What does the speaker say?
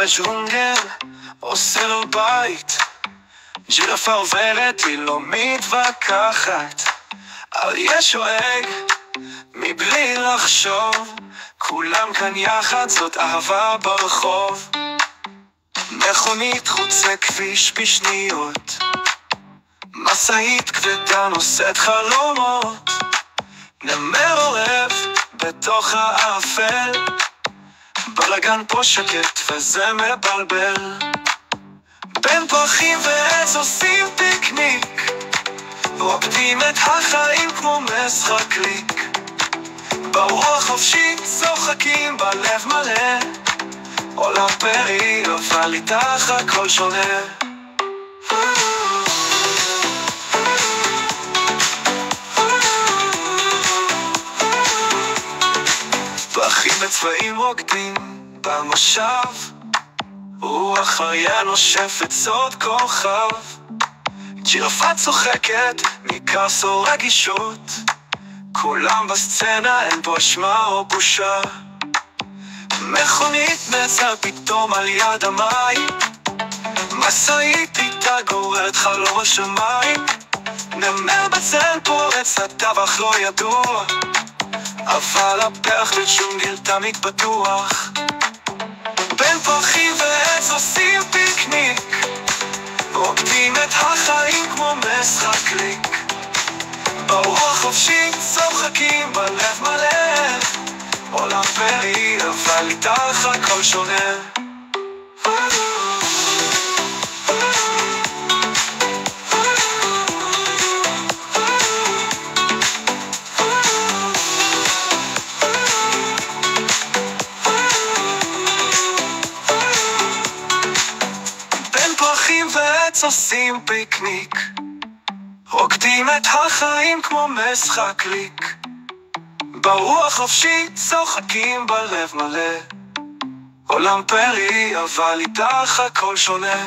בג'ונגל, עושה לו בית. ג'ירפה עוברת, היא לא מתווכחת על יש או אג, מבלי לחשוב. כולם כאן יחד, זאת אהבה ברחוב. מכונית חוצה כביש בשניות, משאית כבדה נושאת חלומות. נמר עורב בתוך האפל, בלגן פה שקט וזה מבלבל. בין פרחים ועץ עושים פיקניק, רוקדים את החיים כמו משחק ליק. ברוח חופשית צוחקים בלב מלא, עולם פרי אבל איתך הכל שונה. פרחים בצבעים רוקדים במושב, רוח אריה נושפת סוד כוכב. ג'ירפה צוחקת מכעס או רגישות, כולם בסצנה אין פה אשמה או בושה. מכונית נעצר פתאום על יד המים, משאית איתה גוררת חלום השמיים. נמר בצל פורץ הטבח לא ידוע, אבל הפרח בג'ונגל תמיד פתוח. בין פרחים ועץ עושים פיקניק, רוקדים את החיים כמו משחק ליק. ברוח חופשית צוחקים בלב מלא, עולם פרי אבל איתך הכל שונה. בין פרחים ועץ עושים פיקניק, רוקדים את החיים כמו משחק ליק. ברוח חופשית צוחקים בלב מלא, עולם פרי אבל איתך הכל שונה.